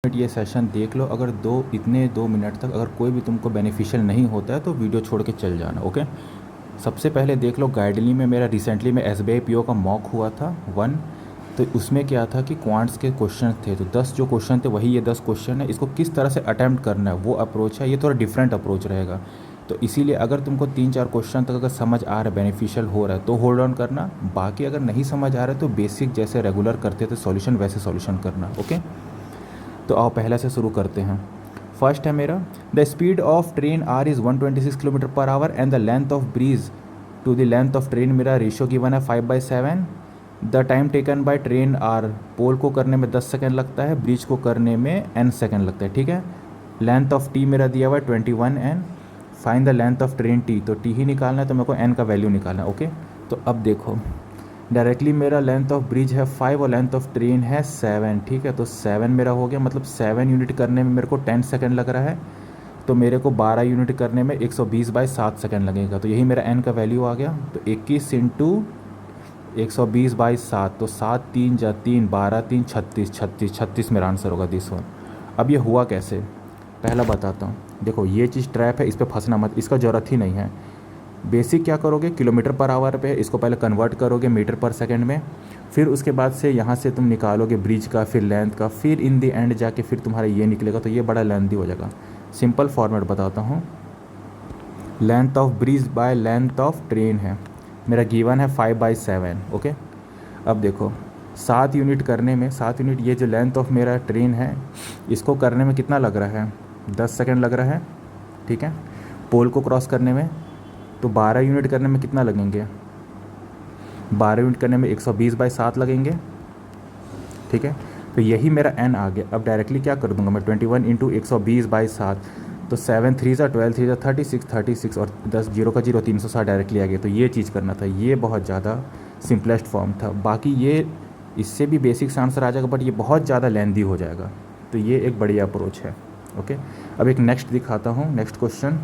ये सेशन देख लो। अगर इतने 2 मिनट तक अगर कोई भी तुमको बेनिफिशियल नहीं होता है तो वीडियो छोड़ के चल जाना। ओके, सबसे पहले देख लो गाइडली में मेरा रिसेंटली में SBI PO का मॉक हुआ था 1। तो उसमें क्या था कि क्वांट्स के क्वेश्चन थे, तो 10 जो क्वेश्चन थे वही ये 10 क्वेश्चन है। इसको किस तरह से अटैम्प्ट करना है वो अप्रोच है, ये थोड़ा डिफरेंट अप्रोच रहेगा। तो इसीलिए अगर तुमको 3-4 क्वेश्चन तक अगर समझ आ रहा है, बेनिफिशियल हो रहा है तो होल्ड ऑन करना। बाकी अगर नहीं समझ आ रहा है तो बेसिक जैसे रेगुलर करते थे सॉल्यूशन वैसे सॉल्यूशन करना। ओके, तो आओ पहले से शुरू करते हैं। फर्स्ट है मेरा, the speed of train R is 126 kilometre per hour and the length of bridge to the length of train, मेरा रेशियो गिवन है 5/7। The time taken by train R, pole को करने में 10 सेकेंड लगता है, ब्रिज को करने में n सेकेंड लगता है। ठीक है, लेंथ ऑफ टी मेरा दिया हुआ है 21n। Find the length of train T, तो टी ही निकालना है तो मेरे को n का वैल्यू निकालना है। ओके, तो अब देखो डायरेक्टली मेरा लेंथ ऑफ ब्रिज है 5 और लेंथ ऑफ ट्रेन है 7। ठीक है, तो 7 मेरा हो गया, मतलब 7 यूनिट करने में मेरे को 10 सेकेंड लग रहा है, तो मेरे को 12 यूनिट करने में 120/7 सेकेंड लगेगा। तो यही मेरा n का वैल्यू आ गया। तो 21 इंटू 120/7, तो 7 3 जा 3 12 3 36 मेरा आंसर होगा दिस वन। अब ये हुआ कैसे, पहला बताता हूँ। देखो ये चीज़ ट्रैप है, इस पर फंसना मत, इसका ज़रूरत ही नहीं है। बेसिक क्या करोगे, किलोमीटर पर आवर पे इसको पहले कन्वर्ट करोगे मीटर पर सेकंड में, फिर उसके बाद से यहाँ से तुम निकालोगे ब्रिज का, फिर लेंथ का, फिर इन द एंड जाके फिर तुम्हारा ये निकलेगा। तो ये बड़ा लेंथी हो जाएगा। सिंपल फॉर्मेट बताता हूँ, length of bridge by length of train है, मेरा गिवन है 5/7। ओके, अब देखो 7 यूनिट करने में 7 यूनिट, ये जो लेंथ ऑफ मेरा ट्रेन है इसको करने में कितना लग रहा है, 10 सेकेंड लग रहा है। ठीक है, पोल को क्रॉस करने में तो 12 यूनिट करने में कितना लगेंगे, 12 यूनिट करने में 120/7 लगेंगे। ठीक है, तो यही मेरा n आ गया। अब डायरेक्टली क्या कर दूंगा मैं, 21 इंटू 120/7, तो 7 3 सा 12 3 सा 36 और 10 0 का 0 360 डायरेक्टली आ गया। तो ये चीज़ करना था, ये बहुत ज़्यादा सिंपलेस्ट फॉर्म था। बाकी ये इससे भी बेसिक आंसर आ जाएगा, बट ये बहुत ज़्यादा लेंदी हो जाएगा। तो ये एक बढ़िया अप्रोच है। ओके, अब एक नेक्स्ट दिखाता हूँ, नेक्स्ट क्वेश्चन।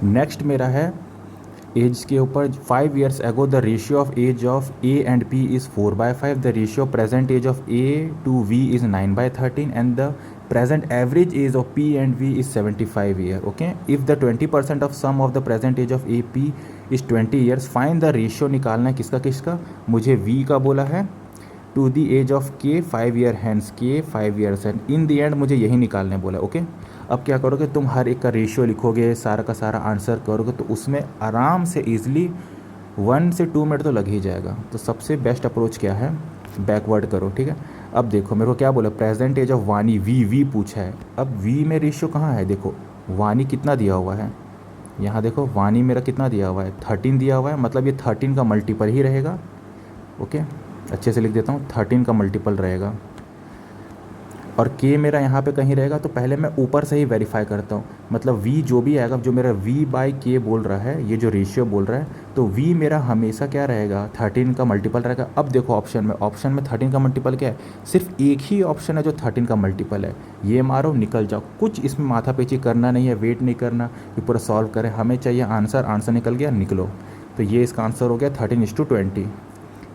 नेक्स्ट मेरा है एज के ऊपर। 5 years ago the ratio of age of A and P is 4/5, the ratio present age of A to V is 9/13 and the present average age of P and V is 75 year. Okay, if the 20% of sum of the present age of AP is 20 years, find the ratio निकालना है किसका किसका, मुझे V का बोला है, to the age of K 5 year hence, K 5 years and in the end मुझे यही निकालने बोला। ओके, अब क्या करोगे, तुम हर एक का रेशियो लिखोगे, सारा का सारा आंसर करोगे, तो उसमें आराम से ईजिली 1 से 2 मिनट तो लग ही जाएगा। तो सबसे बेस्ट अप्रोच क्या है, बैकवर्ड करो। ठीक है, अब देखो मेरे को क्या बोला, प्रेजेंट एज ऑफ वानी, वी पूछा है। अब वी में रेशियो कहाँ है, देखो वानी कितना दिया हुआ है, यहाँ देखो वानी मेरा कितना दिया हुआ है, 13 दिया हुआ है, मतलब ये 13 का मल्टीपल ही रहेगा। ओके, अच्छे से लिख देता हूँ, 13 का मल्टीपल रहेगा। और के मेरा यहाँ पे कहीं रहेगा, तो पहले मैं ऊपर से ही वेरीफाई करता हूँ, मतलब वी जो भी आएगा, जो मेरा V/K बोल रहा है, ये जो रेशियो बोल रहा है, तो V मेरा हमेशा क्या रहेगा, 13 का मल्टीपल रहेगा। अब देखो ऑप्शन में 13 का मल्टीपल क्या है, सिर्फ एक ही ऑप्शन है जो 13 का मल्टीपल है, ये मारो निकल जाओ। कुछ इसमें माथापेची करना नहीं है, वेट नहीं करना कि पूरा सॉल्व करें, हमें चाहिए आंसर निकल गया निकलो। तो ये इसका आंसर हो गया 13:20।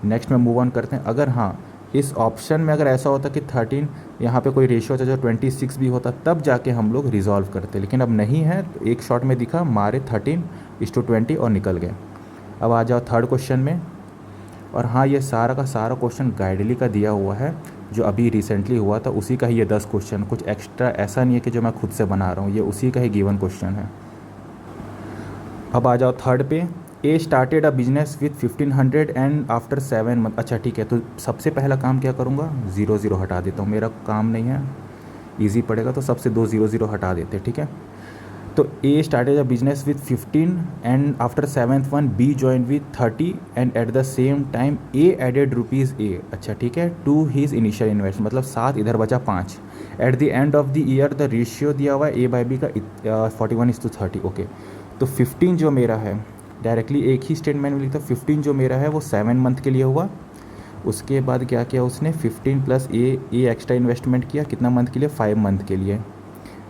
नेक्स्ट में मूव ऑन करते हैं। अगर हाँ इस ऑप्शन में अगर ऐसा होता कि 13 यहाँ पे कोई रेशियो था जो 26 भी होता, तब जाके हम लोग रिजॉल्व करते, लेकिन अब नहीं है, तो एक शॉट में दिखा, मारे 13:20 और निकल गए। अब आ जाओ थर्ड क्वेश्चन में। और हाँ, ये सारा का सारा क्वेश्चन गाइडली का दिया हुआ है, जो अभी रिसेंटली हुआ था उसी का ही ये 10 क्वेश्चन, कुछ एक्स्ट्रा ऐसा नहीं है कि जो मैं खुद से बना रहा हूँ, ये उसी का ही गिवन क्वेश्चन है। अब आ जाओ थर्ड पे। A started a business with 1500 and after 7 month. अच्छा ठीक है, तो सबसे पहला काम क्या करूँगा, 0 0 हटा देता हूँ, मेरा काम नहीं है, इजी पड़ेगा, तो सबसे 2 0 0 हटा देते। ठीक है, तो A started a business with 15 and after 7th month B join with 30 and at the same time A added ₹A। अच्छा ठीक है, टू हीज इनिशियल इन्वेस्ट, मतलब 7 इधर बचा 5। At the end of the year the ratio दिया हुआ है A/B का 41:30। ओके, तो 15 जो मेरा है, डायरेक्टली एक ही स्टेटमेंट में लिखता, 15 जो मेरा है वो 7 मंथ के लिए हुआ। उसके बाद क्या किया उसने, 15 प्लस ए एक्स्ट्रा इन्वेस्टमेंट किया, कितना मंथ के लिए, 5 मंथ के लिए,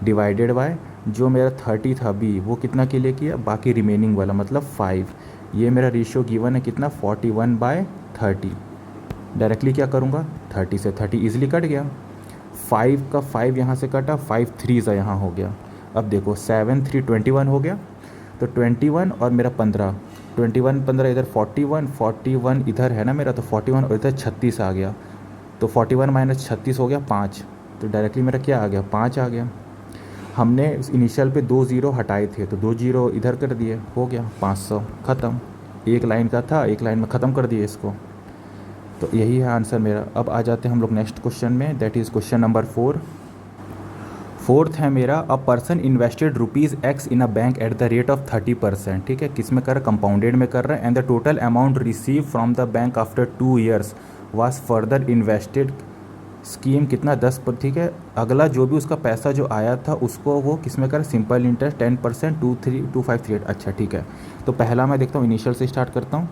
डिवाइडेड बाय जो मेरा 30 था बी, वो कितना के लिए किया, बाकी रिमेनिंग वाला मतलब 5। ये मेरा रेशियो गिवन है कितना, 41/30। डायरेक्टली क्या करूँगा, 30 से 30 ईजिली कट गया, 5 का 5 यहाँ से कटा, 5 3 सा यहाँ हो गया। अब देखो 7 3 21 हो गया, तो 21 और मेरा 15, 21 15 इधर 41, 41 इधर है ना मेरा, तो 41 और इधर 36 आ गया, तो 41 माइनस 36 हो गया 5, तो डायरेक्टली मेरा क्या आ गया, 5 आ गया। हमने इनिशियल पे 2 ज़ीरो हटाए थे, तो 2 ज़ीरो इधर कर दिए, हो गया 500, ख़त्म। एक लाइन का था, एक लाइन में ख़त्म कर दिए इसको। तो यही है आंसर मेरा। अब आ जाते हैं हम लोग नेक्स्ट क्वेश्चन में, that is question number 4। Fourth है मेरा, a person invested ₹X in a bank at the rate of 30%, ठीक है, किस में कर रहा है, कंपाउंडेड में कर रहा है, and the total amount receive from the bank after 2 years was further invested scheme कितना, 10 पर, ठीक है। अगला जो भी उसका पैसा जो आया था उसको वो किस में कर, सिंपल इंटरेस्ट 10%, 2538। अच्छा ठीक है, तो पहला मैं देखता हूँ, इनिशियल से स्टार्ट करता हूँ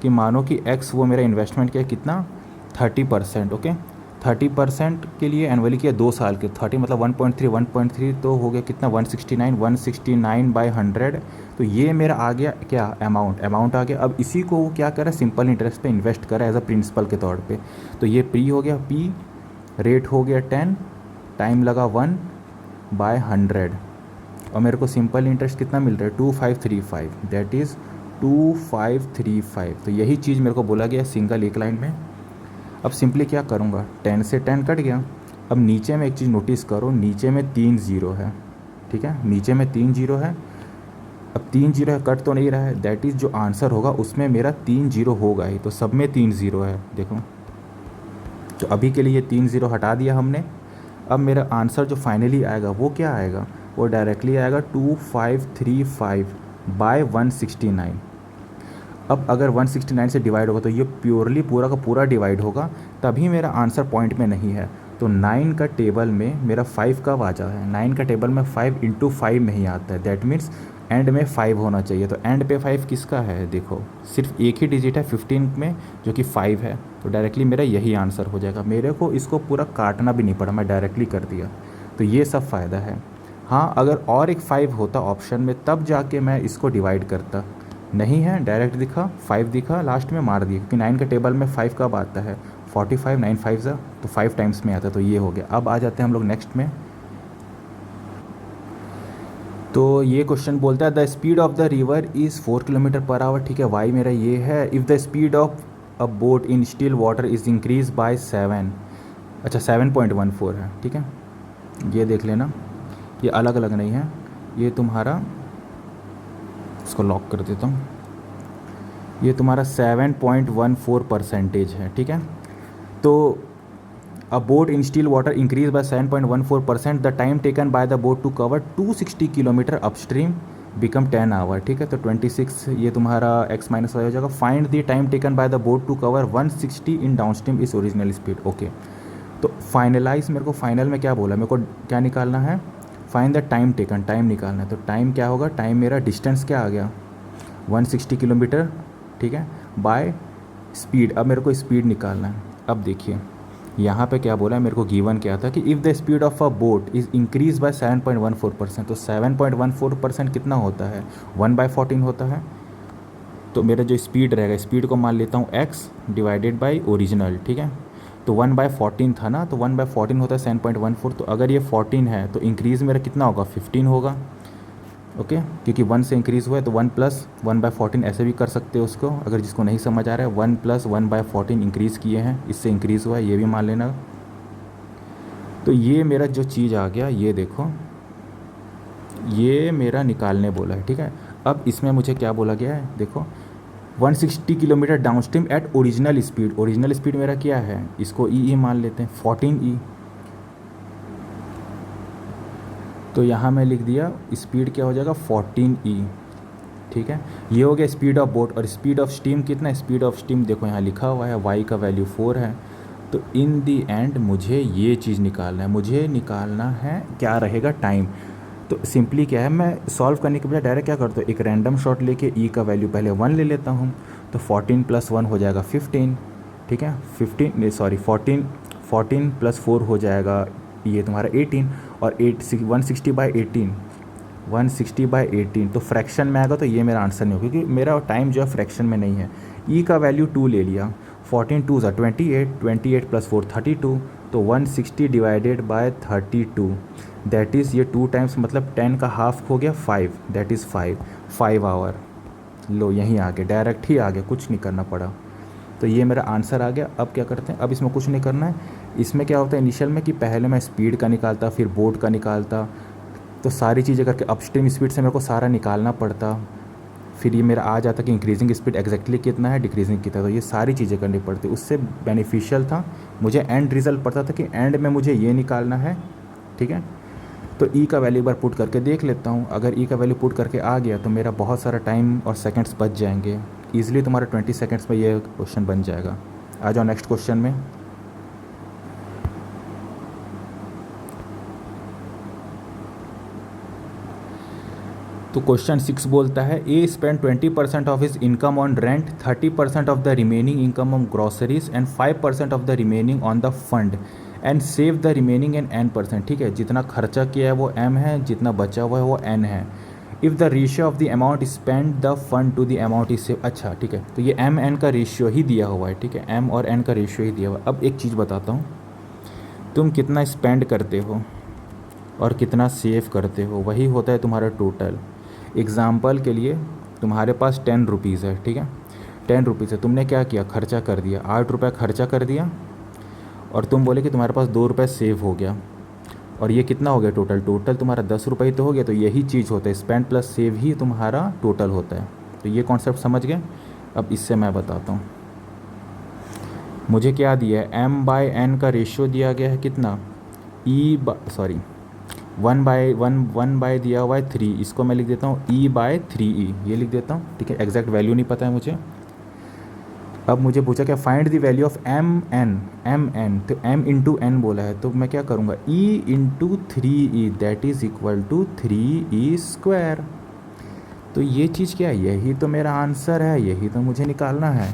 कि मानो कि एक्स वो मेरा इन्वेस्टमेंट किया कितना, 30%, ओके। 30% के लिए एनुअली किया 2 साल के, 30 मतलब 1.3 तो हो गया कितना, 169 बाई 100, तो ये मेरा आ गया क्या, अमाउंट आ गया। अब इसी को वो क्या कर रहा है, सिंपल इंटरेस्ट पे इन्वेस्ट कर रहा है एज अ प्रिंसिपल के तौर पे। तो ये पी हो गया, पी रेट हो गया 10, टाइम लगा 1 बाय 100, और मेरे को सिंपल इंटरेस्ट कितना मिल रहा है, 2535, दैट इज़ 2535। तो यही चीज़ मेरे को बोला गया सिंगल एक लाइन में। अब सिंपली क्या करूँगा, 10 से 10 कट गया। अब नीचे में एक चीज़ नोटिस करो, नीचे में 3 ज़ीरो है, ठीक है, नीचे में 3 ज़ीरो है। अब 3 ज़ीरो है, कट तो नहीं रहा है, दैट इज़ जो आंसर होगा उसमें मेरा 3 ज़ीरो होगा ही, तो सब में 3 ज़ीरो है, देखो। तो अभी के लिए ये 3 ज़ीरो हटा दिया हमने। अब मेरा आंसर जो फाइनली आएगा वो क्या आएगा, वो डायरेक्टली आएगा 2535 बाय 169। अब अगर 169 से डिवाइड होगा तो ये प्योरली पूरा का पूरा डिवाइड होगा, तभी मेरा आंसर पॉइंट में नहीं है। तो 9 का टेबल में मेरा 5 कब आ जाता है, 9 का टेबल में 5 × 5 नहीं आता है, दैट मीन्स एंड में 5 होना चाहिए। तो एंड पे 5 किसका है, देखो सिर्फ एक ही डिजिट है 15 में जो कि 5 है, तो डायरेक्टली मेरा यही आंसर हो जाएगा। मेरे को इसको पूरा काटना भी नहीं पड़ा, मैं डायरेक्टली कर दिया, तो ये सब फ़ायदा है। हाँ, अगर और एक 5 होता ऑप्शन में तब जाके मैं इसको डिवाइड करता, नहीं है, डायरेक्ट दिखा 5 दिखा, लास्ट में मार दिया, क्योंकि 9 के टेबल में 5 कब आता है, 45, 9 5 ज़ा, तो 5 टाइम्स में आता है, तो ये हो गया। अब आ जाते हैं हम लोग नेक्स्ट में। तो ये क्वेश्चन बोलता है the speed of the river is 4 km/h, ठीक है, वाई मेरा ये है। If the speed of a boat in still water is increase by 7, अच्छा 7.14 है, ठीक है, ये देख लेना, ये अलग अलग नहीं है, ये तुम्हारा, इसको लॉक कर देता हूँ, ये तुम्हारा 7.14% है, ठीक है। तो a boat in still water increase by 7.14%, the time taken by the boat to cover 260 kilometre upstream become 10 hour, ठीक है। तो 26 ये तुम्हारा x माइनस वाई हो जाएगा। Find the time taken by the boat to cover 160 in downstream is original speed, okay. तो finalise, मेरे को फाइनल में क्या बोला, मेरे को क्या निकालना है, find the time taken, time निकालना है। तो टाइम क्या होगा, टाइम मेरा डिस्टेंस क्या आ गया, 160 किलोमीटर, ठीक है, बाय स्पीड। अब मेरे को स्पीड निकालना है। अब देखिए यहाँ पे क्या बोला है, मेरे को गिवन क्या था कि if the speed of a boat is increase by 7.14%, तो 7.14% कितना होता है, 1/14 होता है। तो मेरा जो स्पीड रहेगा, स्पीड को मान लेता हूँ x डिवाइडेड बाई ओरिजिनल, ठीक है। तो 1/14 था ना, तो 1/14 होता है 7.14, तो अगर ये 14 है तो इंक्रीज़ मेरा कितना होगा, 15 होगा, ओके, क्योंकि 1 से इंक्रीज़ हुआ है, तो 1 + 1/14 ऐसे भी कर सकते हो उसको, अगर जिसको नहीं समझ आ रहा है। 1 + 1/14 इंक्रीज़ किए हैं, इससे इंक्रीज़ हुआ है, ये भी मान लेना। तो ये मेरा जो चीज़ आ गया, ये देखो, ये मेरा निकालने बोला है, ठीक है। अब इसमें मुझे क्या बोला गया है, देखो 160 kilometre downstream at original speed, original speed मेरा क्या है, इसको ई मान लेते हैं, 14 E। तो यहाँ मैं लिख दिया स्पीड क्या हो जाएगा, 14 E, ठीक है। ये हो गया स्पीड ऑफ बोट। और स्पीड ऑफ स्टीम कितना है, स्पीड ऑफ स्टीम देखो यहाँ लिखा हुआ है, वाई का वैल्यू 4 है। तो इन दी एंड मुझे ये चीज़ निकालना है, मुझे निकालना है क्या रहेगा, टाइम। तो सिंपली क्या है, मैं सॉल्व करने के बजाय डायरेक्ट क्या करता हूँ, एक रैंडम शॉट लेके ई का वैल्यू पहले 1 ले लेता हूँ, तो 14 + 1 हो जाएगा 15, ठीक है, 14 + 4 हो जाएगा ये तुम्हारा 18, और 160/18, 160/18 तो फ्रैक्शन में आएगा, तो ये मेरा आंसर नहीं होगा, क्योंकि मेरा टाइम जो है फ्रैक्शन में नहीं है। ई का वैल्यू 2 ले लिया, 14 2 ज़ा 28, 28 प्लस 4 32, तो 160 डिवाइडेड बाय 32, दैट इज़ ये 2 टाइम्स मतलब 10 का हाफ हो गया 5, दैट इज़ 5 आवर। लो यहीं आ गए, डायरेक्ट ही आ गया, कुछ नहीं करना पड़ा। तो ये मेरा आंसर आ गया। अब क्या करते हैं, अब इसमें कुछ नहीं करना है। इसमें क्या होता है इनिशियल में कि पहले मैं स्पीड का निकालता, फिर बोट का निकालता, तो सारी चीज़ें करके अपस्ट्रीम स्पीड से मेरे को सारा निकालना पड़ता, फिर ये मेरा आ जाता कि इंक्रीजिंग स्पीड एग्जैक्टली कितना है, डिक्रीजिंग कितना, तो ये सारी चीज़ें करनी पड़ती। उससे बेनिफिशियल था, मुझे एंड रिज़ल्ट पता था कि एंड में मुझे ये निकालना है, ठीक है। तो ई का वैल्यू एक बार पुट करके देख लेता हूँ। अगर ई का वैल्यू पुट करके आ गया तो मेरा बहुत सारा टाइम और सेकंड्स बच जाएंगे। ईजिली तुम्हारा 20 सेकंड्स में ये क्वेश्चन बन जाएगा। आ जाओ नेक्स्ट क्वेश्चन में। तो क्वेश्चन 6 बोलता है A spend 20% of his income on rent, 30% of the remaining income on groceries and 5% of the remaining on the fund and save the remaining in n%। ठीक है, जितना खर्चा किया है वो m है, जितना बचा हुआ है वो n है। If the ratio of the amount spend the fund to the amount is save. अच्छा ठीक है, तो ये m n का रेशियो ही दिया हुआ है, ठीक है, m और n का रेशियो ही दिया हुआ है। अब एक चीज़ बताता हूँ, तुम कितना स्पेंड करते हो और कितना सेव करते हो, वही होता है तुम्हारा टोटल। एग्ज़ाम्पल के लिए तुम्हारे पास 10 रुपीज़ है, ठीक है, 10 रुपीज़ है, तुमने क्या किया, खर्चा कर दिया, 8 रुपये खर्चा कर दिया, और तुम बोले कि तुम्हारे पास 2 रुपये सेव हो गया, और ये कितना हो गया टोटल, टोटल तुम्हारा 10 रुपये तो हो गया। तो यही चीज़ होता है, स्पेंड प्लस सेव ही तुम्हारा टोटल होता है। तो ये कॉन्सेप्ट समझ गए। अब इससे मैं बताता हूँ, मुझे क्या दिया है, m/n का रेशियो दिया गया है कितना, वन बाय दिया हुआ है 3, इसको मैं लिख देता हूँ e/3e, ये लिख देता हूँ, ठीक है। एग्जैक्ट वैल्यू नहीं पता है मुझे। अब मुझे पूछा क्या, find the value of mn, तो m इंटू n बोला है, तो मैं क्या करूँगा, e into 3e, that is equal to 3e²। तो ये चीज़ क्या है, यही तो मेरा आंसर है, यही तो मुझे निकालना है।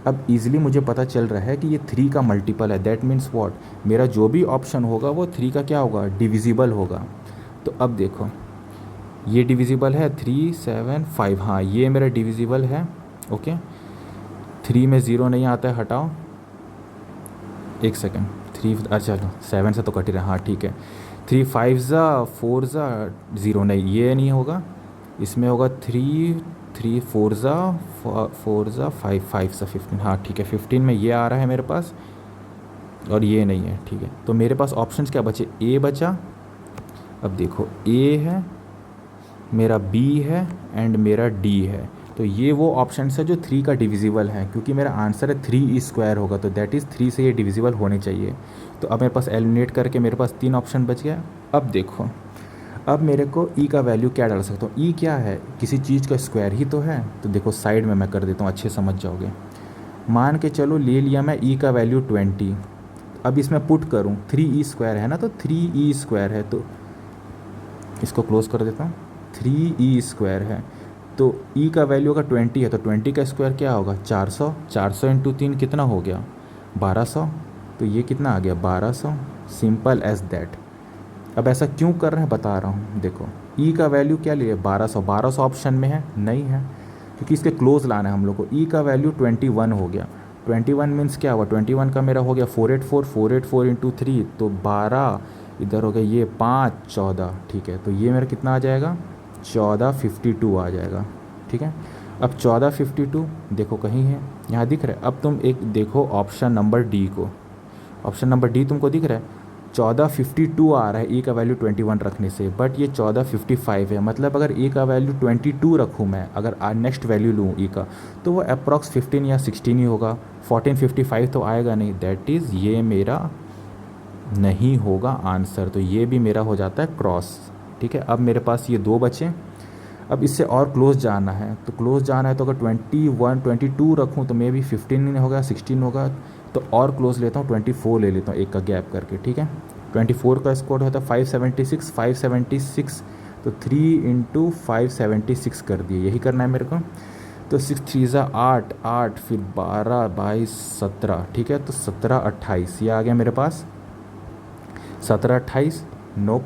अब इजीली मुझे पता चल रहा है कि ये 3 का मल्टीपल है, दैट मीन्स व्हाट, मेरा जो भी ऑप्शन होगा वो 3 का क्या होगा, डिविजिबल होगा। तो अब देखो ये डिविजिबल है 3 7 5, हाँ ये मेरा डिविजिबल है, ओके। 3 में 0 नहीं आता है, हटाओ, एक सेकेंड, 3 अच्छा 7 से तो कट ही रहा, हाँ ठीक है। 3 5 ज़ा 4 ज़ा 0 नहीं, ये नहीं होगा, इसमें होगा 3 3 4 ज़ा 5 5 ज़ा 15, हाँ ठीक है, 15 में ये आ रहा है मेरे पास, और ये नहीं है, ठीक है। तो मेरे पास ऑप्शंस क्या बचे, ए बचा, अब देखो ए है, मेरा बी है एंड मेरा डी है। तो ये वो ऑप्शन है जो 3 का डिविजिबल है, क्योंकि मेरा आंसर है 3e² होगा, तो दैट इज़ 3 से ये डिविजिबल होने चाहिए। तो अब मेरे पास एलिमिनेट करके मेरे पास 3 ऑप्शन बच गया। अब देखो, अब मेरे को ई का वैल्यू क्या डाल सकता हूँ, ई क्या है, किसी चीज़ का स्क्वायर ही तो है। तो देखो साइड में मैं कर देता हूँ, अच्छे समझ जाओगे। मान के चलो ले लिया मैं ई का वैल्यू 20, अब इसमें पुट करूँ 3e² है ना, तो 3e² है, तो इसको क्लोज कर देता हूँ, 3e² है, तो ई का वैल्यू अगर 20 है तो 20 का स्क्वायर क्या होगा, 400, 400 इंटू 3 कितना हो गया, 1200, तो ये कितना आ गया, 1200, सिंपल एज दैट। अब ऐसा क्यों कर रहे हैं बता रहा हूँ, देखो ई का वैल्यू क्या लिए 1200, 1200 ऑप्शन में है नहीं है, क्योंकि इसके क्लोज लाना है हम लोग को। ई का वैल्यू 21 हो गया, 21 मीन्स क्या हुआ, 21 का मेरा हो गया 484, 484 इंटू 3, तो 12 इधर हो गया, ये 5 14, ठीक है। तो ये मेरा कितना आ जाएगा, 1452 आ जाएगा, ठीक है। अब 1452 देखो कहीं है, यहाँ दिख रहा है। अब तुम एक देखो ऑप्शन नंबर डी को, ऑप्शन नंबर डी तुमको दिख रहा है, 1452 आ रहा है ए का वैल्यू 21 रखने से, बट ये 1455 है। मतलब अगर ए का वैल्यू 22 रखूँ मैं, अगर नेक्स्ट वैल्यू लूँ ए का, तो वो अप्रॉक्स 15 या 16 ही होगा, 1455 तो आएगा नहीं, दैट इज़ ये मेरा नहीं होगा आंसर। तो ये भी मेरा हो जाता है क्रॉस, ठीक है। अब मेरे पास ये 2 बचे, अब इससे और क्लोज जाना है, तो क्लोज जाना है तो अगर 21 22 रखूँ तो मे बी 15 होगा, 16 होगा, तो और क्लोज लेता हूँ, 24 ले लेता हूँ एक का गैप करके, ठीक है। 24 का स्कोर होता है 576, 576, तो 3 इंटू 576 कर दिए, यही करना है मेरे को। तो 6 3 ज़ा 8, 8 फिर 12 22 17, ठीक है। तो 17 28 ये आ गया मेरे पास, 17 28 नोप।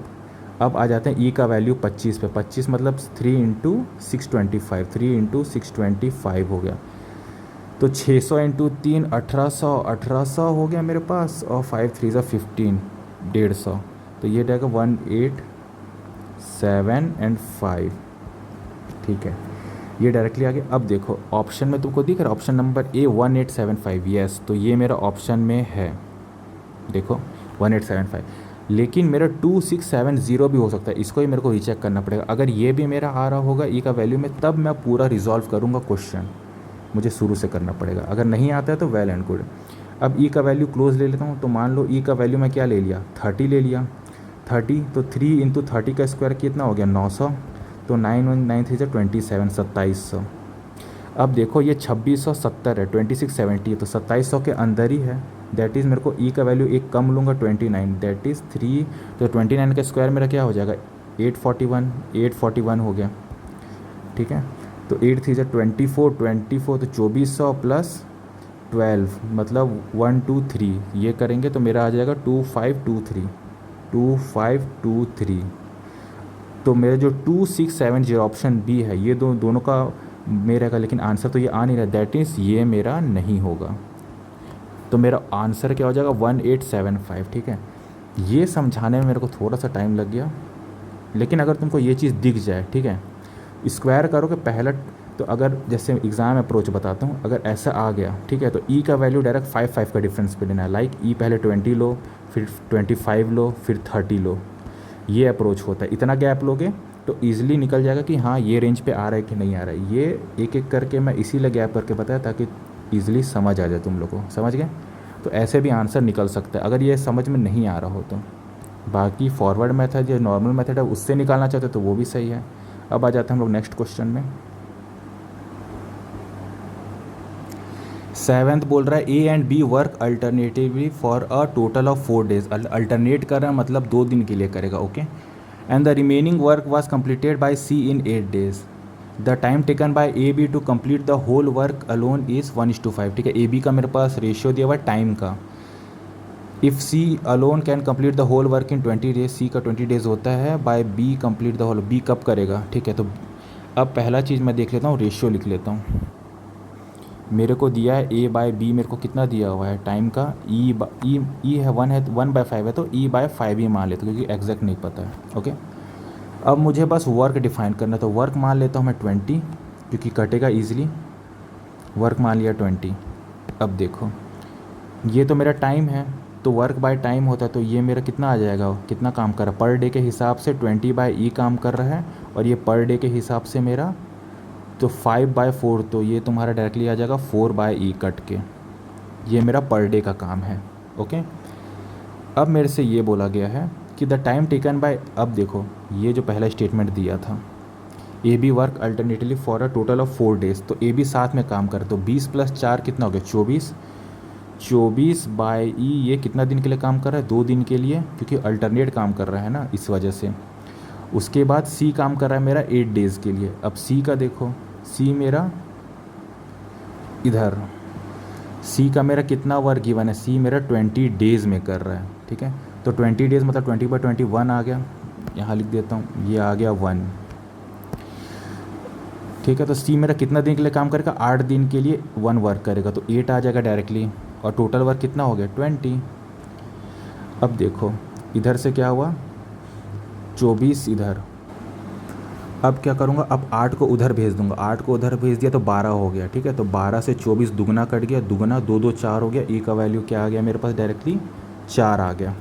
अब आ जाते हैं ई का वैल्यू 25 पे, 25 मतलब 3 इंटू 625, 3 इंटू 625 हो गया। तो 600 इंटू 3 1800 हो गया मेरे पास, और 5 3 ज़ा 15, 150। तो ये रहेगा 187 एंड 5। ठीक है, ये डायरेक्टली आ गया। अब देखो ऑप्शन में तुमको दिख रहा है ऑप्शन नंबर ए 1875, यस, तो ये मेरा ऑप्शन में है, देखो 1875। लेकिन मेरा 2670 भी हो सकता है, इसको ही मेरे को रीचेक करना पड़ेगा। अगर ये भी मेरा आ रहा होगा ई का वैल्यू में, तब मैं पूरा रिजॉल्व करूँगा क्वेश्चन, मुझे शुरू से करना पड़ेगा। अगर नहीं आता है तो वेल एंड गुड। अब ई का वैल्यू क्लोज ले लेता हूँ, तो मान लो ई का वैल्यू मैं क्या ले लिया, 30 ले लिया। 30 तो 3 इंटू 30 का स्क्वायर कितना हो गया, 900। तो 9 1 9 3 27, 2700। अब देखो ये 2670 है, 2670 है, तो 2700 के अंदर ही है। दैट इज़ मेरे को ई का वैल्यू एक कम लूँगा 29, दैट इज़ 3। तो 29 का स्क्वायर मेरा क्या हो जाएगा, 841 हो गया। ठीक है, तो 8 3 24, 24 तो 2400 प्लस 12 मतलब 123, ये करेंगे तो मेरा आ जाएगा 2523। तो मेरा जो 2670 ऑप्शन बी है, ये दोनों का मेरा का, लेकिन आंसर तो ये आ नहीं रहा, दैट इज़ ये मेरा नहीं होगा। तो मेरा आंसर क्या हो जाएगा, 1875। ठीक है, ये समझाने में मेरे को थोड़ा सा टाइम लग गया, लेकिन अगर तुमको ये चीज़ दिख जाए, ठीक है, स्क्वायर करोगे पहला। तो अगर जैसे एग्ज़ाम अप्रोच बताता हूँ, अगर ऐसा आ गया, ठीक है, तो ई का वैल्यू डायरेक्ट 5 का डिफरेंस पे लेना है। लाइक ई पहले 20 लो, फिर 25 लो, फिर 30 लो, ये अप्रोच होता है। इतना गैप लोगे तो ईजिली निकल जाएगा कि हाँ ये रेंज पे आ रहा है कि नहीं आ रहा है। ये एक एक करके मैं इसीलिए गैप करके बताया ताकि ईजिली समझ आ जाए तुम लोग को, समझ गए। तो ऐसे भी आंसर निकल सकता है अगर ये समझ में नहीं आ रहा हो तो। बाकी फॉरवर्ड मेथड या नॉर्मल मेथड है उससे निकालना चाहते तो वो भी सही है। अब आ जाते हैं हम लोग नेक्स्ट क्वेश्चन में। 7th बोल रहा है A and B work alternatively for a total of 4 days. Alternate कर रहा है मतलब 2 दिन के लिए करेगा, okay. And the remaining work was completed by C in 8 days. The time taken by A B to complete the whole work alone is 1:5। ठीक है, ए बी का मेरे पास रेशियो दिया हुआ है टाइम का। If C alone can complete the whole work in 20 days, C का 20 days होता है, by B complete the whole, B कब करेगा। ठीक है, तो अब पहला चीज़ मैं देख लेता हूँ, रेशियो लिख लेता हूँ। मेरे को दिया है ए बाय बी, मेरे को कितना दिया हुआ है टाइम का, ई है 1 है, 1/5 है, तो ई बाय 5 ही मान लेते क्योंकि एग्जैक्ट नहीं पता है, ओके। अब मुझे बस वर्क डिफाइन करना है, तो वर्क मान लेता हूँ मैं 20 क्योंकि कटेगा ईजिली। वर्क मान लिया 20। अब देखो ये तो मेरा टाइम है, तो वर्क बाय टाइम होता है, तो ये मेरा कितना आ जाएगा, कितना काम कर रहा है पर डे के हिसाब से 20/E काम कर रहा है, और ये पर डे के हिसाब से मेरा तो 5/4, तो ये तुम्हारा डायरेक्टली आ जाएगा 4/E कट के। ये मेरा पर डे का काम है, ओके। अब मेरे से ये बोला गया है कि द टाइम टेकन बाय, अब देखो ये जो पहला स्टेटमेंट दिया था, A B work alternatively for a total of 4 days, तो ए बी साथ में काम करे, तो 20 + 4 कितना हो गया, 24। 24/E ये कितना दिन के लिए काम कर रहा है, 2 दिन के लिए, क्योंकि अल्टरनेट काम कर रहा है ना, इस वजह से। उसके बाद सी काम कर रहा है मेरा 8 डेज़ के लिए। अब सी का देखो, सी मेरा इधर, सी का मेरा कितना वर्क गिवन है, सी मेरा 20 डेज़ में कर रहा है। ठीक है, तो 20 डेज़ मतलब 20/21 आ गया, यहाँ लिख देता हूँ, ये आ गया 1। ठीक है, तो सी मेरा कितना दिन के लिए काम करेगा, 8 दिन के लिए 1 वर्क करेगा, तो 8 आ जाएगा डायरेक्टली, और टोटल वर्क कितना हो गया 20। अब देखो इधर से क्या हुआ, 24 इधर। अब क्या करूँगा, अब 8 को उधर भेज दूँगा, 8 को उधर भेज दिया तो 12 हो गया। ठीक है, तो 12 से 24 दुगना कट गया, दुगना 2 2 4 हो गया, ई का वैल्यू क्या आ गया मेरे पास, डायरेक्टली 4 आ गया।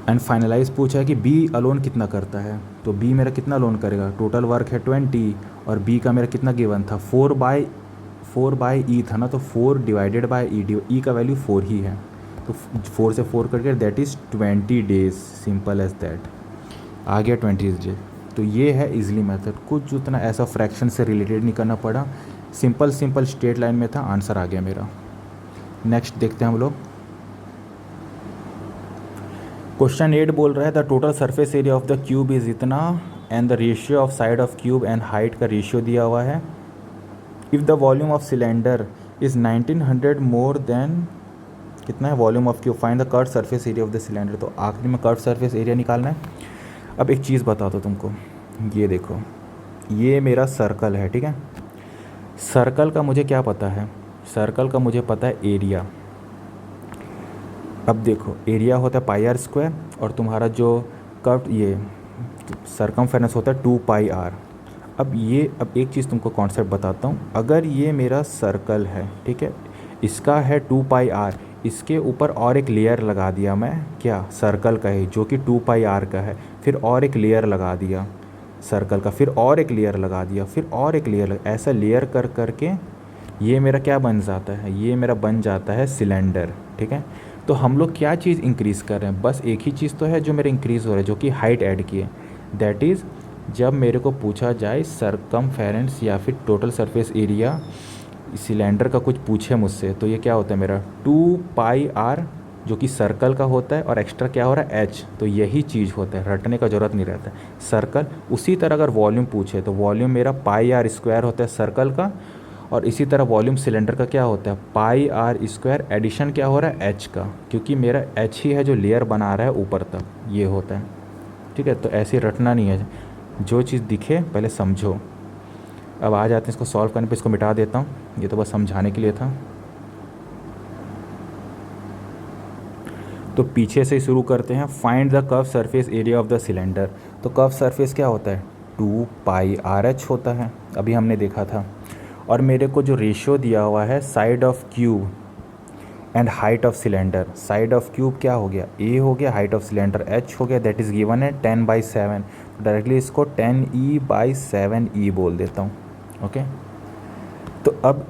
एंड फाइनलाइज पूछा है कि बी अलोन कितना करता है, तो बी मेरा कितना अलोन करेगा, टोटल वर्क है 20, और बी का मेरा कितना गिवन था, 4/E था ना, तो 4/E, ई का वैल्यू 4 ही है, तो 4 से 4 कट गया, that is 20 days, simple as that, आ गया 20 डेज। तो ये है इजली मेथड, कुछ उतना ऐसा फ्रैक्शन से रिलेटेड नहीं करना पड़ा, सिंपल स्ट्रेट लाइन में था, आंसर आ गया मेरा। नेक्स्ट देखते हैं हम लोग। क्वेश्चन 8 बोल रहा है the total surface area of the cube is इतना and the ratio of side of cube and height का रेशियो दिया हुआ है। If the volume of cylinder is 1900 more than, कितना है volume of cube, find the curve surface area of the cylinder. तो आखिरी में कर्व सरफेस एरिया निकालना है। अब एक चीज़ बता दो तुमको, ये देखो ये मेरा सर्कल है, ठीक है। सर्कल का मुझे क्या पता है, सर्कल का मुझे पता है एरिया। अब देखो एरिया होता है पाई आर स्क्वायर और तुम्हारा जो कर्व ये सरकमफेरेंस होता है 2 पाई आर। अब एक चीज़ तुमको कॉन्सेप्ट बताता हूँ। अगर ये मेरा सर्कल है, ठीक है, इसका है 2 पाई आर, इसके ऊपर और एक लेयर लगा दिया मैं, क्या सर्कल का है जो कि 2 पाई आर का है, फिर और एक लेयर लगा दिया सर्कल का, फिर और एक लेयर लगा दिया, फिर और एक लेयर ऐसा लेयर कर करके ये मेरा क्या बन जाता है, ये मेरा बन जाता है सिलेंडर। ठीक है, तो हम लोग क्या चीज़ इंक्रीज़ कर रहे हैं, बस एक ही चीज़ तो है जो मेरा इंक्रीज़ हो रहा है, जो कि हाइट ऐड की है। दैट इज़ जब मेरे को पूछा जाए सरकमफेरेंस या फिर टोटल सरफेस एरिया सिलेंडर का कुछ पूछे मुझसे, तो ये क्या होता है मेरा 2 पाई आर जो कि सर्कल का होता है, और एक्स्ट्रा क्या हो रहा है एच, तो यही चीज़ होता है, रटने का ज़रूरत नहीं रहता है सर्कल। उसी तरह अगर वॉल्यूम पूछे तो वॉल्यूम मेरा पाई आर स्क्वायर होता है सर्कल का, और इसी तरह वॉल्यूम सिलेंडर का क्या होता है पाई आर स्क्वायर, एडिशन क्या हो रहा है एच का, क्योंकि मेरा एच ही है जो लेयर बना रहा है ऊपर तक, ये होता है। ठीक है, तो ऐसे रटना नहीं है, जो चीज़ दिखे पहले समझो। अब आ जाते हैं इसको सॉल्व करने पे, इसको मिटा देता हूँ, ये तो बस समझाने के लिए था। तो पीछे से शुरू करते हैं। Find the curve surface area of the cylinder. तो कर्व सरफेस क्या होता है 2 पाई आर एच होता है, अभी हमने देखा था। और मेरे को जो रेशियो दिया हुआ है side of cube and height of cylinder, side of cube क्या हो गया ए हो गया, हाइट ऑफ सिलेंडर एच हो गया, दैट इज़ गिवन है 10/7। डायरेक्टली इसको 10e/7e बोल देता हूँ। ओके, तो अब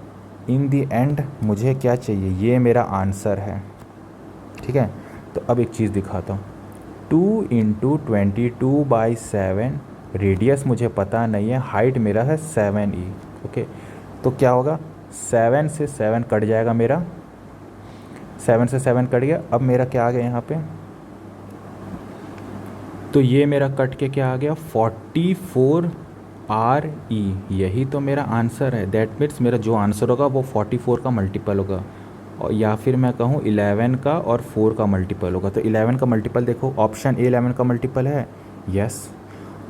इन दी एंड मुझे क्या चाहिए, ये मेरा आंसर है। ठीक है, तो अब एक चीज़ दिखाता हूँ, 2 × 22/7, रेडियस मुझे पता नहीं है, हाइट मेरा है 7e। ओके, तो क्या होगा 7 से 7 कट जाएगा मेरा, 7 से 7 कट गया। अब मेरा क्या आ गया यहाँ पे, तो ये मेरा कट के क्या आ गया 44RE, यही तो मेरा आंसर है। दैट मीन्स मेरा जो आंसर होगा वो 44 का मल्टीपल होगा, और या फिर मैं कहूँ 11 का और 4 का मल्टीपल होगा। तो 11 का मल्टीपल देखो, ऑप्शन ए 11 का मल्टीपल है, यस।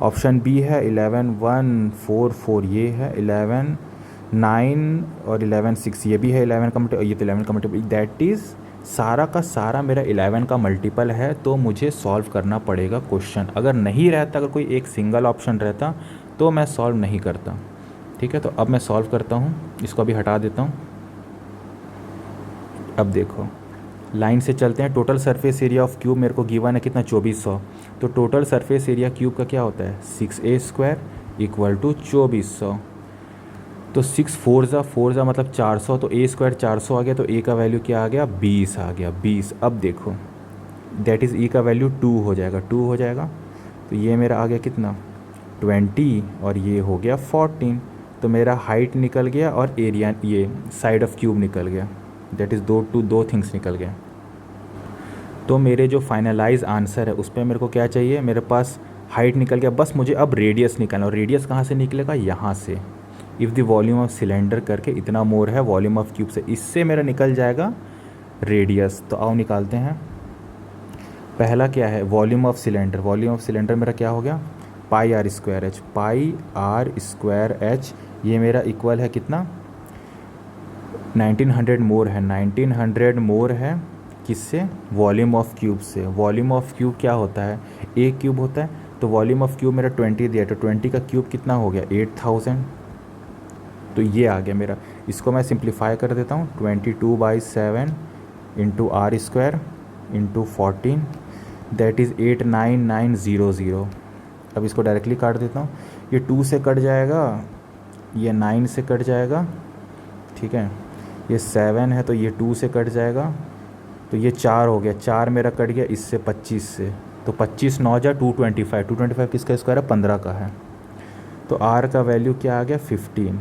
ऑप्शन बी है 11 1 4 4, ये है 11 9 और 11 6, ये भी है 11 का मल्टीपल, ये तो 11 का मल्टीपल। दैट इज़ सारा का सारा मेरा 11 का मल्टीपल है। तो मुझे सॉल्व करना पड़ेगा क्वेश्चन। अगर नहीं रहता, अगर कोई एक सिंगल ऑप्शन रहता तो मैं सॉल्व नहीं करता। ठीक है, तो अब मैं सॉल्व करता हूँ, इसको अभी हटा देता हूँ। अब देखो लाइन से चलते हैं। Total surface area of cube मेरे को गिवन है कितना 2400। तो टोटल सरफेस एरिया क्यूब का क्या होता है 6a² = 2400। तो 6 4 ज़ा मतलब 400, तो a² 400 आ गया, तो a का वैल्यू क्या आ गया 20 आ गया, 20। अब देखो दैट इज़ e का वैल्यू 2 हो जाएगा, 2 हो जाएगा। तो ये मेरा आ गया कितना 20 और ये हो गया 14। तो मेरा हाइट निकल गया और एरिया ये साइड ऑफ क्यूब निकल गया। दैट इज़ दो थिंग्स निकल गए। तो मेरे जो फाइनलाइज आंसर है उस पर मेरे को क्या चाहिए, मेरे पास हाइट निकल गया, बस मुझे अब रेडियस निकालना। और रेडियस कहाँ से निकलेगा, यहाँ से। If the volume of cylinder करके इतना मोर है वॉल्यूम ऑफ क्यूब से, इससे मेरा निकल जाएगा रेडियस। तो आओ निकालते हैं। पहला क्या है volume of cylinder, volume of cylinder मेरा क्या हो गया πr²h, πr²h, ये मेरा इक्वल है कितना 1900 मोर है, 1900 मोर है किससे, वॉल्यूम ऑफ क्यूब से। वॉल्यूम ऑफ क्यूब क्या होता है ए क्यूब होता है, तो वॉल्यूम ऑफ क्यूब मेरा 20 दिया, तो 20 का क्यूब कितना हो गया 8000। तो ये आ गया मेरा। इसको मैं सिंप्लीफाई कर देता हूँ, 22/7 × r² × 14, दैट इज़ 89900। अब इसको डायरेक्टली काट देता हूँ, ये 2 से कट जाएगा, ये 9 से कट जाएगा, ठीक है, ये 7 है तो ये 2 से कट जाएगा, तो ये 4 हो गया, 4 मेरा कट गया इससे 25 से, तो 25 9 जा 225, 225 किसका स्क्वायर है 15 का है। तो r का वैल्यू क्या आ गया 15।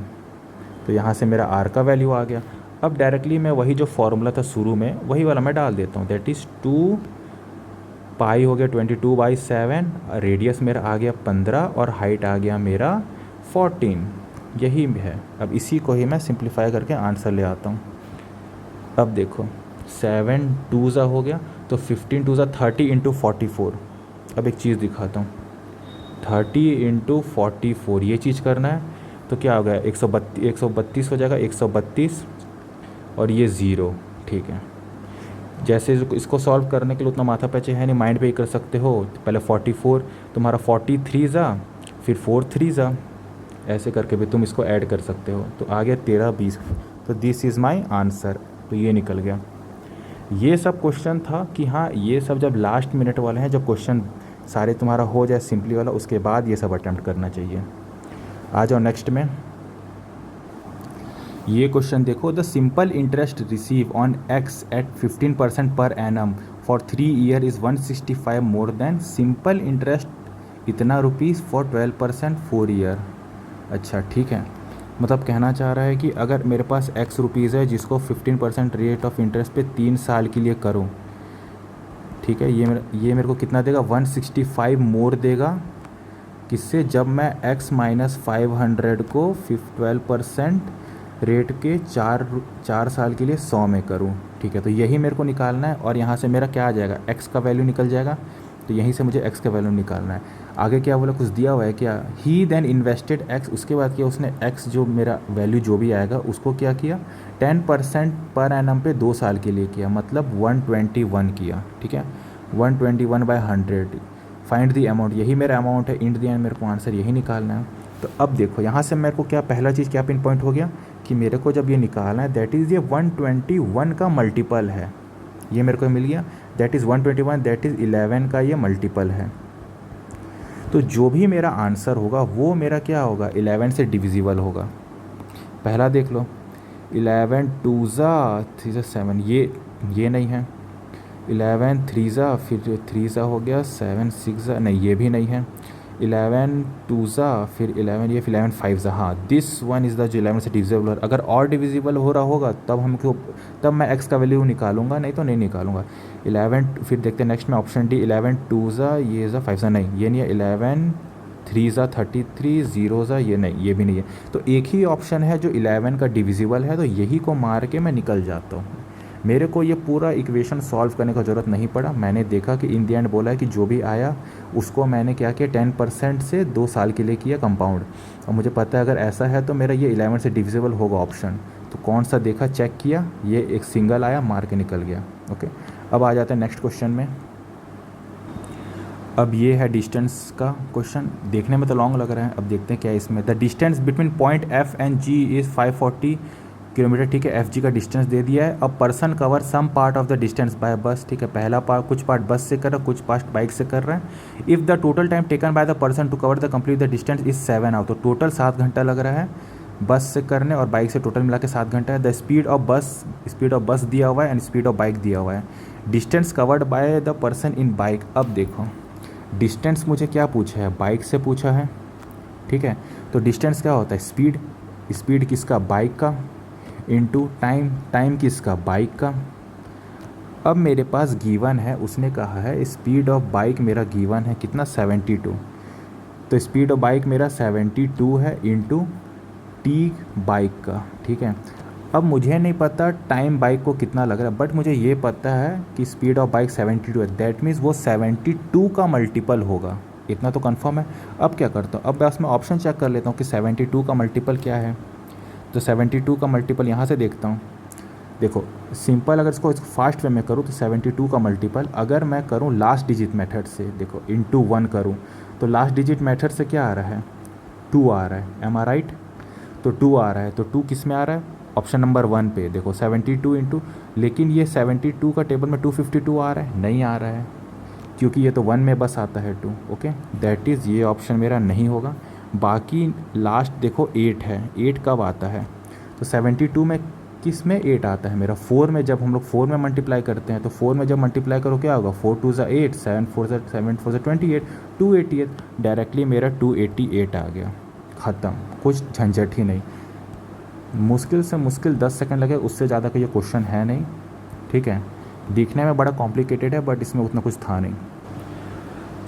तो यहाँ से मेरा r का वैल्यू आ गया। अब डायरेक्टली मैं वही जो फॉर्मूला था शुरू में वही वाला मैं डाल देता हूँ, दैट इज़ 2 पाई हो गया 22/7, रेडियस मेरा आ गया 15 और हाइट आ गया मेरा 14, यही है। अब इसी को ही मैं सिंप्लीफाई करके आंसर ले आता हूँ। अब देखो 7 2 ज़ा हो गया, तो 15 2 ज़ा 30 × 44। अब एक चीज़ दिखाता हूँ, 30 × 44 ये चीज़ करना है, तो क्या हो गया 132 हो जाएगा, 132 और ये 0, ठीक है। जैसे इसको सॉल्व करने के लिए उतना माथा पैचे है नहीं, माइंड पे ही कर सकते हो। पहले 44 तुम्हारा 43 ज़ा, फिर 4 3 ज़ा, ऐसे करके भी तुम इसको ऐड कर सकते हो। तो आ गया 13 20। तो दिस इज़ माई आंसर। तो ये निकल गया। ये सब क्वेश्चन था कि हाँ, ये सब जब लास्ट मिनट वाले हैं, जब क्वेश्चन सारे तुम्हारा हो जाए सिंपली वाला, उसके बाद ये सब अटैम्प्ट करना चाहिए। आ जाओ नेक्स्ट में। ये क्वेश्चन देखो, the simple interest receive on X at 15% per annum for 3 year is 165 more than simple interest इतना रुपीज़ फॉर 12% 4 ईयर। अच्छा, ठीक है। मतलब कहना चाह रहा है कि अगर मेरे पास एक्स रुपीज़ है जिसको 15% रेट ऑफ इंटरेस्ट पे 3 साल के लिए करूँ, ठीक है, ये मेरे को कितना देगा, 165 मोर देगा। किससे? जब मैं x माइनस 500 को 12% रेट के 4 साल के लिए 100 में करूँ, ठीक है। तो यही मेरे को निकालना है, और यहाँ से मेरा क्या आ जाएगा, x का वैल्यू निकल जाएगा। तो यहीं से मुझे x का वैल्यू निकालना है। आगे क्या बोला, कुछ दिया हुआ है क्या, ही देन इन्वेस्टेड x, उसके बाद किया उसने x जो मेरा वैल्यू जो भी आएगा उसको क्या किया, 10% पर एनम पे 2 साल के लिए किया, मतलब 121 किया, ठीक है। 121/100 फाइंड दी अमाउंट, यही मेरा अमाउंट है। इंट दी एंड मेरे को आंसर यही निकालना है। तो अब देखो यहाँ से मेरे को क्या पहला चीज़ क्या पिन पॉइंट हो गया कि मेरे को जब ये निकालना है, दैट इज़ ये 121 का मल्टीपल है, ये मेरे को मिल गया। दैट इज़ 121, दैट इज़ 11 का ये मल्टीपल है। तो जो भी मेरा आंसर होगा वो मेरा क्या होगा, 11 से डिविजिबल होगा। पहला देख लो, 11 2 ज़ा 3 ज़ा 7, ये नहीं है। 11 3 ज़ा, फिर 3 ज़ा हो गया, 7 6 ज़ा, नहीं ये भी नहीं है। 11 2 ज़ा, फिर 11 ये, फिर 11 5 ज़ा, हाँ दिस वन इज़ द जो 11 से डिविजिबल हो। अगर और डिविजिबल हो रहा होगा तब मैं x का वैल्यू निकालूंगा, नहीं तो नहीं निकालूंगा। 11 फिर देखते हैं नेक्स्ट में ऑप्शन डी, 11 2 ज़ा, ये ज़ा 5 ज़ा, नहीं ये नहीं है। 11 3 ज़ा 33, 0 ज़ा, ये नहीं, ये भी नहीं है। तो एक ही ऑप्शन है जो 11 का डिविजिबल है, तो यही को मार के मैं निकल जाता हूँ। मेरे को ये पूरा इक्वेशन सॉल्व करने का ज़रूरत नहीं पड़ा। मैंने देखा कि इन दी एंड बोला है कि जो भी आया उसको मैंने क्या किया, 10% से 2 साल के लिए किया कंपाउंड। और मुझे पता है अगर ऐसा है तो मेरा ये 11 से डिविजिबल होगा ऑप्शन। तो कौन सा देखा, चेक किया, ये एक सिंगल आया, मार के निकल गया। ओके, अब आ जाते हैं नेक्स्ट क्वेश्चन में। अब ये है डिस्टेंस का क्वेश्चन, देखने में तो लॉन्ग लग रहा है। अब देखते हैं क्या है इसमें। The distance between point F and G is 540 kilometre, ठीक है। एफ जी का डिस्टेंस दे दिया है। अब person cover some part of the distance by bus, ठीक है। पहला पार्ट, कुछ पार्ट बस से कर रहा है, कुछ पार्ट बाइक से कर रहा है। If the total time taken by the person to cover the complete the distance is 7 hour, तो टोटल 7 घंटा लग रहा है बस से करने और बाइक से टोटल मिला के 7 घंटा है। द स्पीड ऑफ बस दिया हुआ है एंड स्पीड ऑफ बाइक दिया हुआ है। Distance covered by the person in bike. अब देखो डिस्टेंस मुझे क्या पूछा है, बाइक से पूछा है, ठीक है। तो डिस्टेंस क्या होता है, स्पीड किसका, बाइक का, इनटू टाइम किसका, बाइक का। अब मेरे पास गिवन है, उसने कहा है स्पीड ऑफ बाइक मेरा गिवन है कितना, 72। तो स्पीड ऑफ बाइक मेरा 72 है इनटू टी बाइक का, ठीक है। अब मुझे नहीं पता टाइम बाइक को कितना लग रहा है, बट मुझे ये पता है कि स्पीड ऑफ बाइक 72 है। दैट मीन्स वो 72 का मल्टीपल होगा, इतना तो कंफर्म है। अब क्या करता हूँ, अब बस मैं ऑप्शन चेक कर लेता हूँ कि 72 का मल्टीपल क्या है। तो 72 का मल्टीपल यहाँ से देखता हूँ। देखो सिंपल, अगर इसको फास्ट वे में करूँ तो 72 का मल्टीपल अगर मैं करूँ लास्ट डिजिट मेथड से, देखो इनटू 1 करूँ, तो लास्ट डिजिट मेथड से क्या आ रहा है, 2 आ रहा है। M R right? तो 2 आ रहा है, तो 2 किस में आ रहा है, ऑप्शन नंबर 1 पे। देखो 72 इंटू, लेकिन ये 72 का टेबल में 252 आ रहा है, नहीं आ रहा है, क्योंकि ये तो 1 में बस आता है 2। ओके, दैट इज़ ये ऑप्शन मेरा नहीं होगा। बाकी लास्ट देखो 8 है, 8 कब आता है, तो 72 में किस में 8 आता है मेरा, 4 में। जब हम लोग 4 में मल्टीप्लाई करते हैं तो 4 में जब मल्टीप्लाई करो क्या होगा, 4 2 ज़ा 8, 7 4 ज़ा 28, 288, डायरेक्टली मेरा 288 आ गया, ख़त्म, कुछ झंझट ही नहीं। मुश्किल से मुश्किल 10 सेकंड लगे, उससे ज़्यादा का ये क्वेश्चन है नहीं, ठीक है। दिखने में बड़ा कॉम्प्लिकेटेड है बट इसमें उतना कुछ था नहीं।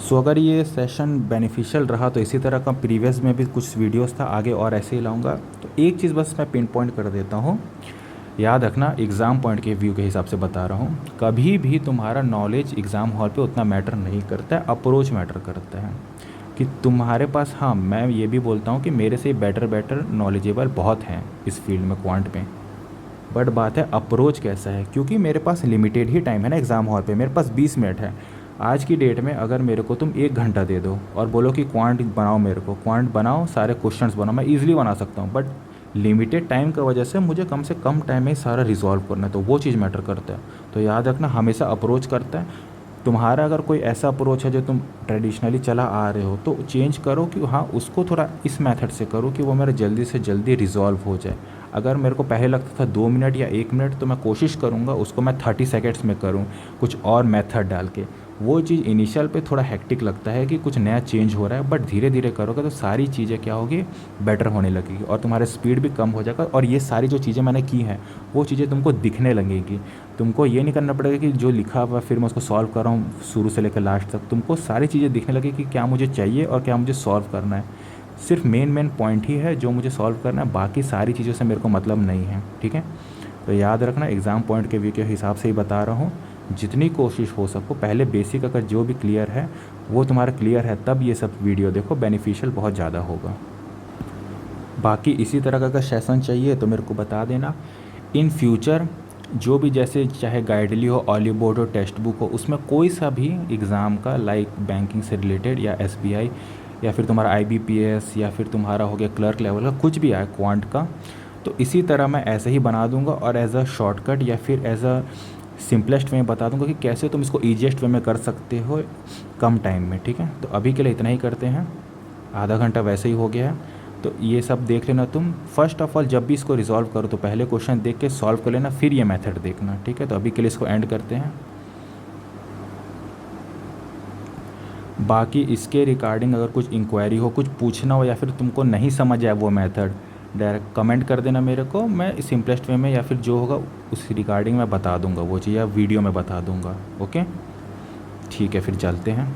सो अगर ये सेशन बेनिफिशियल रहा तो इसी तरह का प्रीवियस में भी कुछ वीडियोस था, आगे और ऐसे ही लाऊंगा। तो एक चीज़ बस मैं पिन पॉइंट कर देता हूँ, याद रखना, एग्ज़ाम पॉइंट के व्यू के हिसाब से बता रहा हूँ। कभी भी तुम्हारा नॉलेज एग्ज़ाम हॉल पे उतना मैटर नहीं करता है, अप्रोच मैटर करता है कि तुम्हारे पास, हाँ मैं ये भी बोलता हूँ कि मेरे से बेटर नॉलेजेबल बहुत हैं इस फील्ड में, क्वांट में, बट बात है अप्रोच कैसा है, क्योंकि मेरे पास लिमिटेड ही टाइम है ना एग्ज़ाम हॉल पे, मेरे पास 20 मिनट है। आज की डेट में अगर मेरे को तुम 1 घंटा दे दो और बोलो कि क्वांट बनाओ, मेरे को क्वांट बनाओ, सारे क्वेश्चंस बनाओ, मैं ईज़िली बना सकता हूँ, बट लिमिटेड टाइम की वजह से मुझे कम से कम टाइम में ही सारा रिजॉल्व करना है, तो वो चीज़ मैटर करता है। तो याद रखना, हमेशा अप्रोच करता है। तुम्हारा अगर कोई ऐसा अप्रोच है जो तुम ट्रेडिशनली चला आ रहे हो, तो चेंज करो कि हाँ उसको थोड़ा इस मेथड से करो कि वो मेरा जल्दी से जल्दी रिजॉल्व हो जाए। अगर मेरे को पहले लगता था 2 मिनट या 1 मिनट, तो मैं कोशिश करूँगा उसको मैं 30 सेकेंड्स में करूँ, कुछ और मेथड डाल के। वो चीज़ इनिशियल पे थोड़ा हेक्टिक लगता है कि कुछ नया चेंज हो रहा है, बट धीरे धीरे करोगे तो सारी चीज़ें क्या होगी, बेटर होने लगेगी और तुम्हारा स्पीड भी कम हो जाएगा। और ये सारी जो चीज़ें मैंने की हैं वो चीज़ें तुमको दिखने लगेगी। तुमको ये नहीं करना पड़ेगा कि जो लिखा हुआ फिर मैं उसको सॉल्व कर रहा हूँ शुरू से लेकर लास्ट तक। तुमको सारी चीज़ें दिखने लगेगी कि क्या मुझे चाहिए और क्या मुझे सॉल्व करना है। सिर्फ मेन पॉइंट ही है जो मुझे सॉल्व करना है, बाकी सारी चीज़ों से मेरे को मतलब नहीं है, ठीक है। तो याद रखना, एग्ज़ाम पॉइंट के व्यू के हिसाब से ही बता रहा हूँ। जितनी कोशिश हो सको पहले बेसिक अगर जो भी क्लियर है वो तुम्हारा क्लियर है, तब ये सब वीडियो देखो, बेनिफिशियल बहुत ज़्यादा होगा। बाकी इसी तरह का अगर सेशन चाहिए तो मेरे को बता देना। इन फ्यूचर जो भी जैसे चाहे गाइडली हो, ऑलिव बोर्ड हो, टेक्स्ट बुक हो, उसमें कोई सा भी एग्ज़ाम का लाइक बैंकिंग से रिलेटेड या एसबीआई या फिर तुम्हारा आईबीपीएस या फिर तुम्हारा हो गया क्लर्क लेवल का कुछ भी आए क्वांट का, तो इसी तरह मैं ऐसे ही बना दूंगा और एज अ शॉर्टकट या फिर एज अ सिंपलेस्ट वे में बता दूंगा कि कैसे तुम इसको ईजिएस्ट वे में कर सकते हो कम टाइम में, ठीक है। तो अभी के लिए इतना ही करते हैं, आधा घंटा वैसे ही हो गया है। तो ये सब देख लेना तुम। फर्स्ट ऑफ ऑल जब भी इसको रिजॉल्व करो तो पहले क्वेश्चन देख के सॉल्व कर लेना, फिर ये मेथड देखना, ठीक है। तो अभी के लिए इसको एंड करते हैं। बाकी इसके रिगार्डिंग अगर कुछ इंक्वायरी हो, कुछ पूछना हो या फिर तुमको नहीं समझ आए वो मेथड, डायरेक्ट कमेंट कर देना मेरे को, मैं सिंपलेस्ट वे में या फिर जो होगा उस रिगार्डिंग मैं बता दूंगा वो चीज़, या वीडियो में बता दूंगा। ओके ठीक है, फिर चलते हैं।